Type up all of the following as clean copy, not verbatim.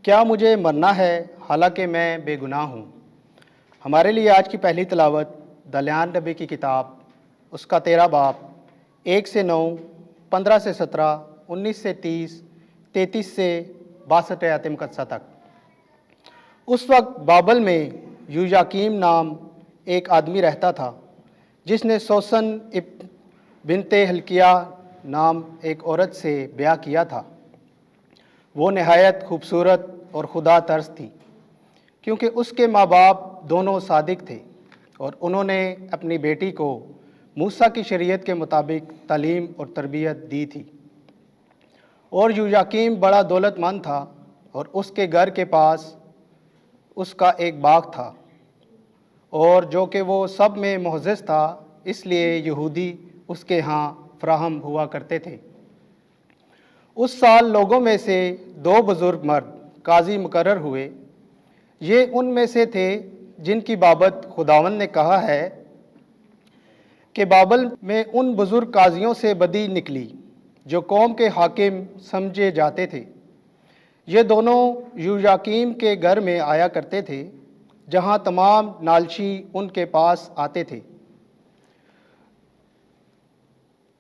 کیا مجھے مرنا ہے حالانکہ میں بے گناہ ہوں؟ ہمارے لیے آج کی پہلی تلاوت دلیان نبی کی کتاب، اس کا 13 باب 1 سے 9، 15 سے 17، 19 سے 30، 33 سے 62 آیات مقدسہ تک۔ اس وقت بابل میں یویاکیم نام ایک آدمی رہتا تھا، جس نے سوسن بنت حلقیہ نام ایک عورت سے بیاہ کیا تھا۔ وہ نہایت خوبصورت اور خدا ترس تھی، کیونکہ اس کے ماں باپ دونوں صادق تھے اور انہوں نے اپنی بیٹی کو موسیٰ کی شریعت کے مطابق تعلیم اور تربیت دی تھی۔ اور یویاکیم بڑا دولت مند تھا اور اس کے گھر کے پاس اس کا ایک باغ تھا، اور جو کہ وہ سب میں معزز تھا، اس لیے یہودی اس کے ہاں فراہم ہوا کرتے تھے۔ اس سال لوگوں میں سے 2 بزرگ مرد قاضی مقرر ہوئے۔ یہ ان میں سے تھے جن کی بابت خداوند نے کہا ہے کہ بابل میں ان بزرگ قاضیوں سے بدی نکلی جو قوم کے حاکم سمجھے جاتے تھے۔ یہ دونوں یویاکیم کے گھر میں آیا کرتے تھے، جہاں تمام نالشی ان کے پاس آتے تھے۔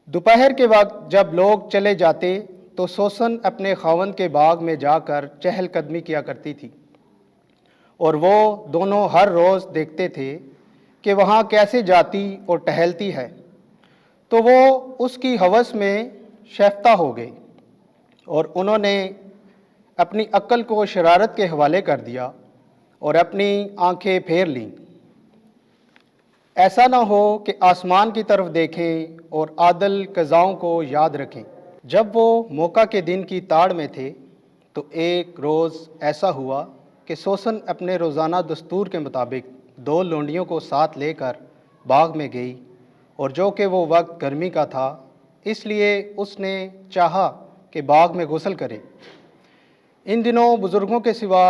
دوپہر کے وقت جب لوگ چلے جاتے تو سوسن اپنے خاوند کے باغ میں جا کر چہل قدمی کیا کرتی تھی، اور وہ دونوں ہر روز دیکھتے تھے کہ وہاں کیسے جاتی اور ٹہلتی ہے۔ تو وہ اس کی ہوس میں شیفتہ ہو گئے، اور انہوں نے اپنی عقل کو شرارت کے حوالے کر دیا اور اپنی آنکھیں پھیر لیں۔ ایسا نہ ہو کہ آسمان کی طرف دیکھیں اور عادل قضاؤں کو یاد رکھیں۔ جب وہ موقع کے دن کی تاڑ میں تھے تو ایک روز ایسا ہوا کہ سوسن اپنے روزانہ دستور کے مطابق 2 لونڈیوں کو ساتھ لے کر باغ میں گئی، اور جو کہ وہ وقت گرمی کا تھا، اس لیے اس نے چاہا کہ باغ میں غسل کرے۔ ان دنوں بزرگوں کے سوا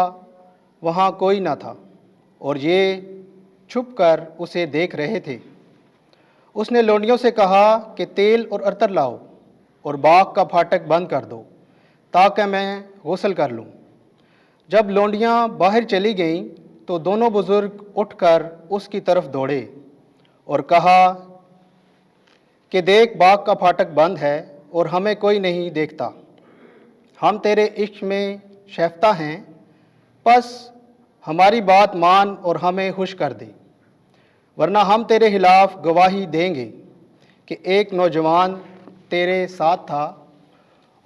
وہاں کوئی نہ تھا، اور یہ چھپ کر اسے دیکھ رہے تھے۔ اس نے لونڈیوں سے کہا کہ تیل اور عطر لاؤ اور باغ کا پھاٹک بند کر دو تاکہ میں غسل کر لوں۔ جب لونڈیاں باہر چلی گئیں تو دونوں بزرگ اٹھ کر اس کی طرف دوڑے اور کہا کہ دیکھ، باغ کا پھاٹک بند ہے اور ہمیں کوئی نہیں دیکھتا۔ ہم تیرے عشق میں شیفتہ ہیں، پس ہماری بات مان اور ہمیں خوش کر دے، ورنہ ہم تیرے خلاف گواہی دیں گے کہ ایک نوجوان تیرے ساتھ تھا،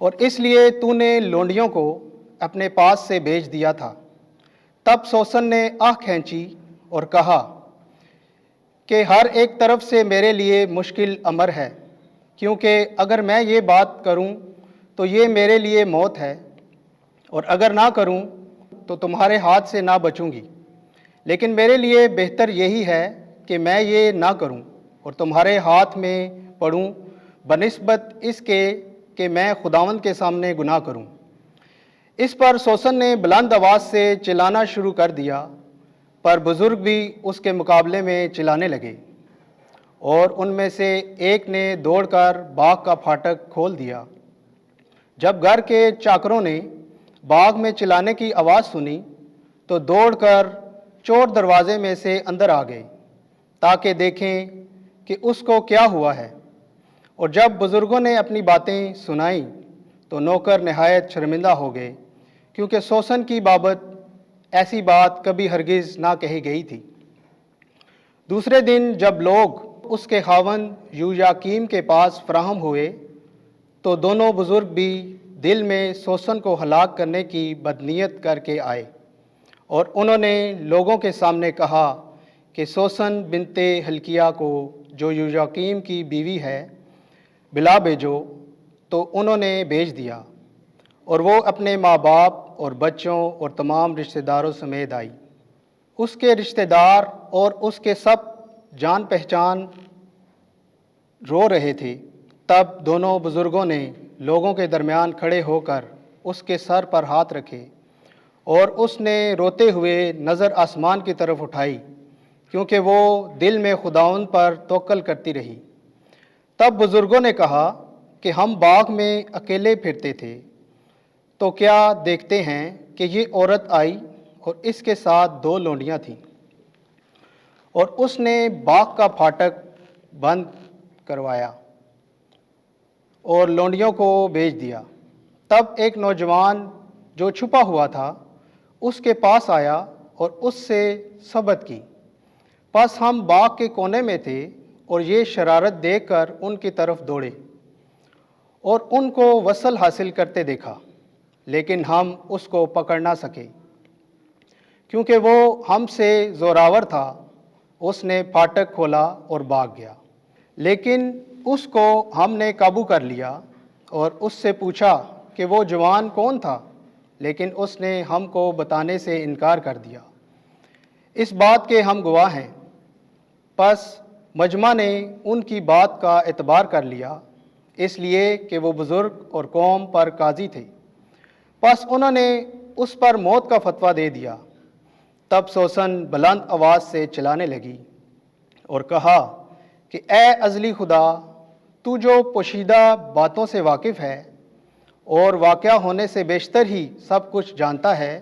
اور اس لیے تو نے لونڈیوں کو اپنے پاس سے بھیج دیا تھا۔ تب سوسن نے آہ کھینچی اور کہا کہ ہر ایک طرف سے میرے لیے مشکل امر ہے، کیونکہ اگر میں یہ بات کروں تو یہ میرے لیے موت ہے، اور اگر نہ کروں تو تمہارے ہاتھ سے نہ بچوں گی۔ لیکن میرے لیے بہتر یہی ہے کہ میں یہ نہ کروں اور تمہارے ہاتھ میں پڑوں، بنسبت اس کے کہ میں خداوند کے سامنے گناہ کروں۔ اس پر سوسن نے بلند آواز سے چلانا شروع کر دیا، پر بزرگ بھی اس کے مقابلے میں چلانے لگے، اور ان میں سے ایک نے دوڑ کر باغ کا پھاٹک کھول دیا۔ جب گھر کے چاکروں نے باغ میں چلانے کی آواز سنی تو دوڑ کر چور دروازے میں سے اندر آ گئے تاکہ دیکھیں کہ اس کو کیا ہوا ہے۔ اور جب بزرگوں نے اپنی باتیں سنائیں تو نوکر نہایت شرمندہ ہو گئے، کیونکہ سوسن کی بابت ایسی بات کبھی ہرگز نہ کہی گئی تھی۔ دوسرے دن جب لوگ اس کے خاوند یویاکیم کے پاس فراہم ہوئے تو دونوں بزرگ بھی دل میں سوسن کو ہلاک کرنے کی بدنیت کر کے آئے، اور انہوں نے لوگوں کے سامنے کہا کہ سوسن بنت حلقیہ کو، جو یویاکیم کی بیوی ہے، بلا بھیجو۔ تو انہوں نے بھیج دیا، اور وہ اپنے ماں باپ اور بچوں اور تمام رشتہ داروں سمیت آئی۔ اس کے رشتہ دار اور اس کے سب جان پہچان رو رہے تھے۔ تب دونوں بزرگوں نے لوگوں کے درمیان کھڑے ہو کر اس کے سر پر ہاتھ رکھے، اور اس نے روتے ہوئے نظر آسمان کی طرف اٹھائی، کیونکہ وہ دل میں خداوند پر توکل کرتی رہی۔ تب بزرگوں نے کہا کہ ہم باغ میں اکیلے پھرتے تھے، تو کیا دیکھتے ہیں کہ یہ عورت آئی اور اس کے ساتھ 2 لونڈیاں تھیں، اور اس نے باغ کا پھاٹک بند کروایا اور لونڈیوں کو بھیج دیا۔ تب ایک نوجوان جو چھپا ہوا تھا اس کے پاس آیا اور اس سے صحبت کی۔ پس ہم باغ کے کونے میں تھے اور یہ شرارت دیکھ کر ان کی طرف دوڑے اور ان کو وصل حاصل کرتے دیکھا، لیکن ہم اس کو پکڑ نہ سکے کیونکہ وہ ہم سے زوراور تھا۔ اس نے پھاٹک کھولا اور بھاگ گیا، لیکن اس کو ہم نے قابو کر لیا اور اس سے پوچھا کہ وہ جوان کون تھا، لیکن اس نے ہم کو بتانے سے انکار کر دیا۔ اس بات کے ہم گواہ ہیں۔ پس مجمع نے ان کی بات کا اعتبار کر لیا، اس لیے کہ وہ بزرگ اور قوم پر قاضی تھے۔ پس انہوں نے اس پر موت کا فتویٰ دے دیا۔ تب سوسن بلند آواز سے چلانے لگی اور کہا کہ اے ازلی خدا، تو جو پوشیدہ باتوں سے واقف ہے اور واقعہ ہونے سے بیشتر ہی سب کچھ جانتا ہے،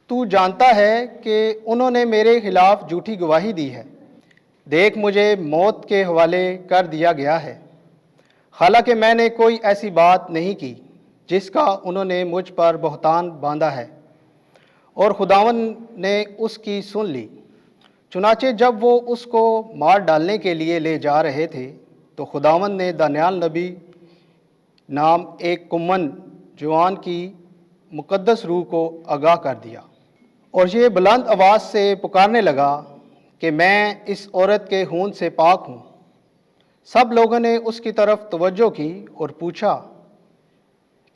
تو جانتا ہے کہ انہوں نے میرے خلاف جھوٹی گواہی دی ہے۔ دیکھ، مجھے موت کے حوالے کر دیا گیا ہے، حالانکہ میں نے کوئی ایسی بات نہیں کی جس کا انہوں نے مجھ پر بہتان باندھا ہے، اور خداوند نے اس کی سن لی۔ چنانچہ جب وہ اس کو مار ڈالنے کے لیے لے جا رہے تھے تو خداوند نے دانیال نبی نام ایک کمن جوان کی مقدس روح کو آگاہ کر دیا، اور یہ بلند آواز سے پکارنے لگا کہ میں اس عورت کے خون سے پاک ہوں۔ سب لوگوں نے اس کی طرف توجہ کی اور پوچھا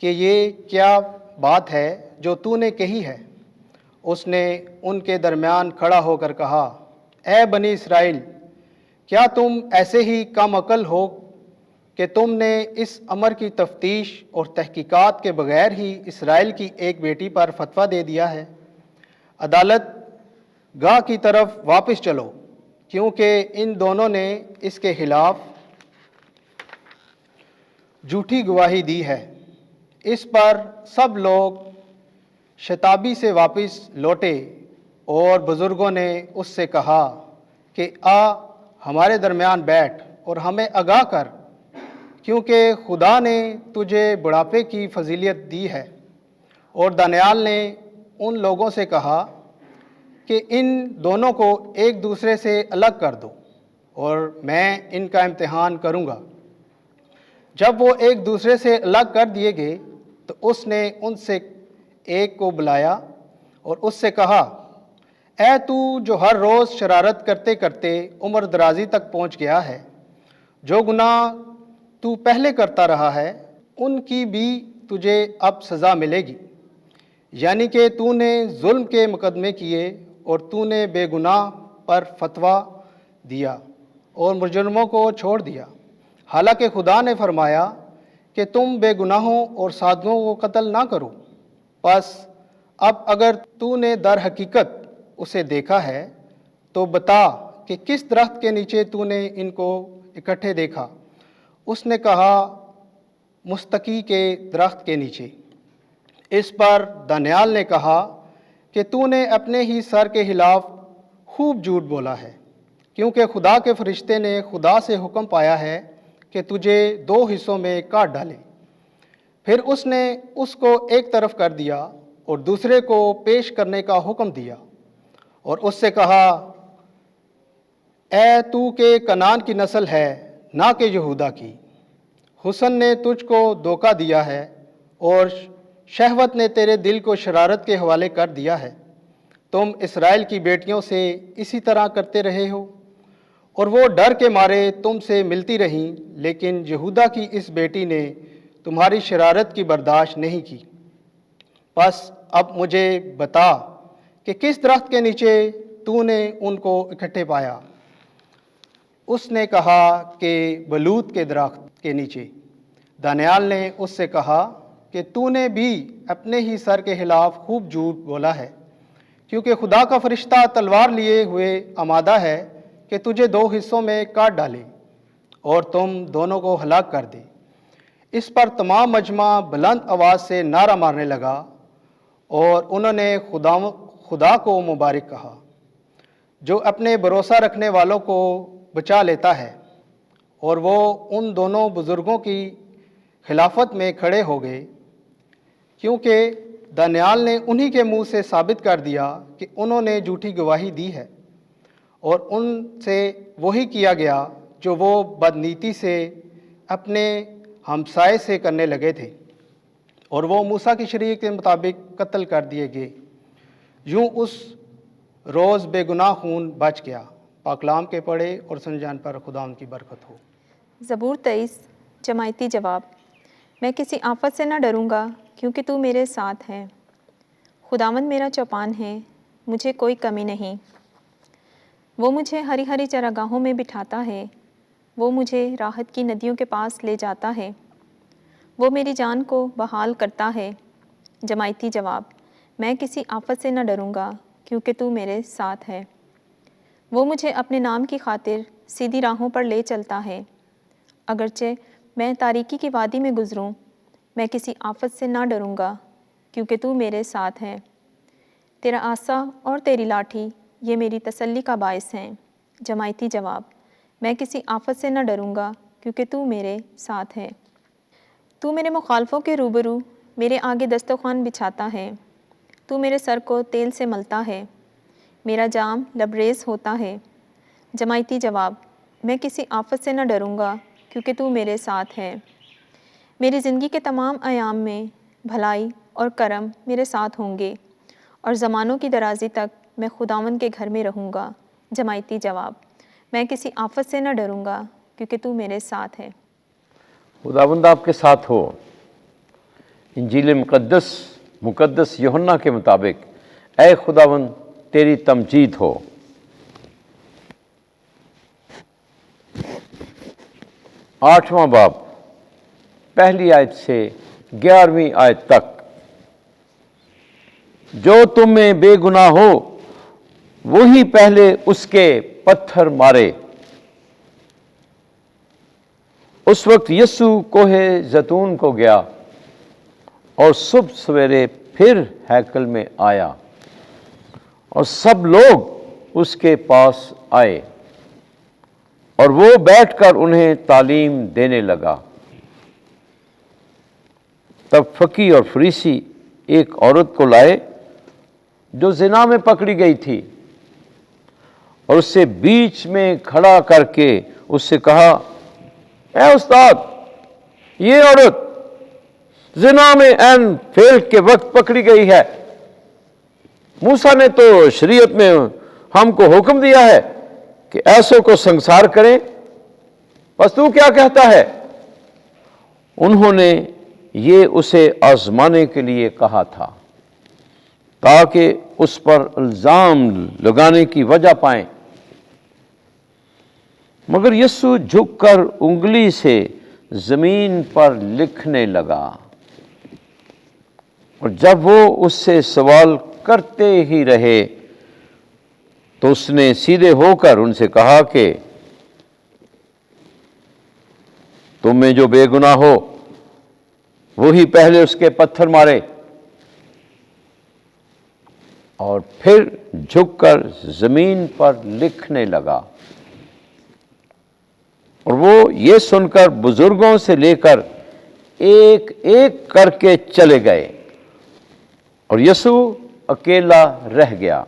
کہ یہ کیا بات ہے جو تو نے کہی ہے؟ اس نے ان کے درمیان کھڑا ہو کر کہا، اے بنی اسرائیل، کیا تم ایسے ہی کم عقل ہو کہ تم نے اس امر کی تفتیش اور تحقیقات کے بغیر ہی اسرائیل کی ایک بیٹی پر فتویٰ دے دیا ہے؟ عدالت گاہ کی طرف واپس چلو، کیونکہ ان دونوں نے اس کے خلاف جھوٹی گواہی دی ہے۔ اس پر سب لوگ شتابی سے واپس لوٹے اور بزرگوں نے اس سے کہا کہ آ ہمارے درمیان بیٹھ اور ہمیں آگاہ کر، کیونکہ خدا نے تجھے بڑھاپے کی فضیلت دی ہے۔ اور دانیال نے ان لوگوں سے کہا کہ ان دونوں کو ایک دوسرے سے الگ کر دو اور میں ان کا امتحان کروں گا۔ جب وہ ایک دوسرے سے الگ کر دیے گئے تو اس نے ان سے ایک کو بلایا اور اس سے کہا، اے تو جو ہر روز شرارت کرتے کرتے عمر درازی تک پہنچ گیا ہے، جو گناہ تو پہلے کرتا رہا ہے ان کی بھی تجھے اب سزا ملے گی، یعنی کہ تو نے ظلم کے مقدمے کیے اور تو نے بے گناہ پر فتویٰ دیا اور مجرموں کو چھوڑ دیا، حالانکہ خدا نے فرمایا کہ تم بے گناہوں اور سادگوں کو قتل نہ کرو۔ پس اب اگر تو نے در حقیقت اسے دیکھا ہے تو بتا کہ کس درخت کے نیچے تو نے ان کو اکٹھے دیکھا؟ اس نے کہا، مستقی کے درخت کے نیچے۔ اس پر دانیال نے کہا کہ تو نے اپنے ہی سر کے خلاف خوب جھوٹ بولا ہے، کیونکہ خدا کے فرشتے نے خدا سے حکم پایا ہے کہ تجھے 2 حصوں میں کاٹ ڈالے۔ پھر اس نے اس کو ایک طرف کر دیا اور دوسرے کو پیش کرنے کا حکم دیا، اور اس سے کہا، اے تو کہ کنعان کی نسل ہے نہ کہ یہودا کی، حسن نے تجھ کو دھوکہ دیا ہے اور شہوت نے تیرے دل کو شرارت کے حوالے کر دیا ہے۔ تم اسرائیل کی بیٹیوں سے اسی طرح کرتے رہے ہو اور وہ ڈر کے مارے تم سے ملتی رہیں، لیکن یہودا کی اس بیٹی نے تمہاری شرارت کی برداشت نہیں کی۔ پس اب مجھے بتا کہ کس درخت کے نیچے تو نے ان کو اکٹھے پایا؟ اس نے کہا کہ بلوت کے درخت کے نیچے۔ دانیال نے اس سے کہا کہ تو نے بھی اپنے ہی سر کے خلاف خوب جھوٹ بولا ہے، کیونکہ خدا کا فرشتہ تلوار لیے ہوئے آمادہ ہے کہ تجھے 2 حصوں میں کاٹ ڈالے اور تم دونوں کو ہلاک کر دے۔ اس پر تمام مجمع بلند آواز سے نعرہ مارنے لگا اور انہوں نے خدا کو مبارک کہا جو اپنے بھروسہ رکھنے والوں کو بچا لیتا ہے، اور وہ ان دونوں بزرگوں کی خلافت میں کھڑے ہو گئے، کیونکہ دانیال نے انہی کے منہ سے ثابت کر دیا کہ انہوں نے جھوٹی گواہی دی ہے، اور ان سے وہی کیا گیا جو وہ بدنیتی سے اپنے ہمسائے سے کرنے لگے تھے، اور وہ موسیٰ کی شریعت کے مطابق قتل کر دیے گئے۔ یوں اس روز بے گناہ خون بچ گیا۔ پاکلام کے پڑھے اور سن جان پر خدا ان کی برکت ہو۔ زبور 23 جماعتی جواب۔ میں کسی آفت سے نہ ڈروں گا کیونکہ تو میرے ساتھ ہے۔ خداوند میرا چوپان ہے، مجھے کوئی کمی نہیں۔ وہ مجھے ہری ہری چراگاہوں میں بٹھاتا ہے، وہ مجھے راحت کی ندیوں کے پاس لے جاتا ہے، وہ میری جان کو بحال کرتا ہے۔ جماعتی جواب۔ میں کسی آفت سے نہ ڈروں گا کیونکہ تو میرے ساتھ ہے۔ وہ مجھے اپنے نام کی خاطر سیدھی راہوں پر لے چلتا ہے۔ اگرچہ میں تاریکی کی وادی میں گزروں، میں کسی آفت سے نہ ڈروں گا کیونکہ تو میرے ساتھ ہے۔ تیرا عصا اور تیری لاٹھی یہ میری تسلی کا باعث ہیں۔ جماعتی جواب۔ میں کسی آفت سے نہ ڈروں گا کیونکہ تو میرے ساتھ ہے۔ تو میرے مخالفوں کے روبرو میرے آگے دسترخوان بچھاتا ہے، تو میرے سر کو تیل سے ملتا ہے، میرا جام لبریز ہوتا ہے۔ جماعتی جواب۔ میں کسی آفت سے نہ ڈروں گا کیونکہ تو میرے ساتھ ہے۔ میری زندگی کے تمام ایام میں بھلائی اور کرم میرے ساتھ ہوں گے، اور زمانوں کی درازی تک میں خداوند کے گھر میں رہوں گا۔ جماعتی جواب۔ میں کسی آفت سے نہ ڈروں گا کیونکہ تو میرے ساتھ ہے۔ خداوند آپ کے ساتھ ہو۔ انجیل مقدس یوحنا کے مطابق اے خداوند تیری تمجید ہو۔ 8واں باب پہلی آیت سے 11ویں آیت تک۔ جو تم میں بے گناہ ہو وہی پہلے اس کے پتھر مارے۔ اس وقت یسوع کوہ زیتون کو گیا اور صبح سویرے پھر ہیکل میں آیا، اور سب لوگ اس کے پاس آئے، اور وہ بیٹھ کر انہیں تعلیم دینے لگا۔ تب فقی اور فریسی ایک عورت کو لائے جو زنا میں پکڑی گئی تھی، اور اس سے بیچ میں کھڑا کر کے اس سے کہا، اے استاد، یہ عورت زنا میں عین فعل کے وقت پکڑی گئی ہے۔ موسیٰ نے تو شریعت میں ہم کو حکم دیا ہے کہ ایسوں کو سنسار کریں، پس تو کیا کہتا ہے؟ انہوں نے یہ اسے آزمانے کے لیے کہا تھا تاکہ اس پر الزام لگانے کی وجہ پائیں۔ مگر یسوع جھک کر انگلی سے زمین پر لکھنے لگا، اور جب وہ اس سے سوال کرتے ہی رہے تو اس نے سیدھے ہو کر ان سے کہا کہ تم میں جو بے گناہ ہو وہی پہلے اس کے پتھر مارے۔ اور پھر جھک کر زمین پر لکھنے لگا۔ اور وہ یہ سن کر بزرگوں سے لے کر ایک ایک کر کے چلے گئے، اور یسوع اکیلا رہ گیا،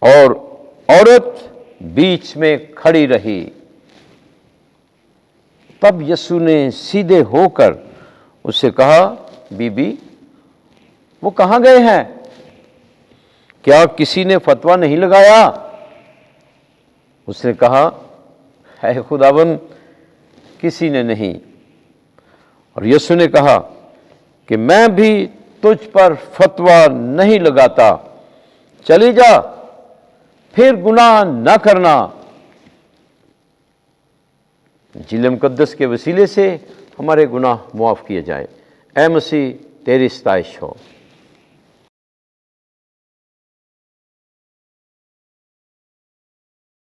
اور عورت بیچ میں کھڑی رہی۔ تب یسوع نے سیدھے ہو کر اس سے کہا، بی بی، وہ کہاں گئے ہیں؟ کیا کسی نے فتویٰ نہیں لگایا؟ اس نے کہا، اے خداوند، کسی نے نہیں۔ اور یسوع نے کہا کہ میں بھی تجھ پر فتویٰ نہیں لگاتا، چلی جا، پھر گناہ نہ کرنا۔ انجیل مقدس کے وسیلے سے ہمارے گناہ معاف کیے جائیں۔ اے مسیح، تیری ستائش ہو۔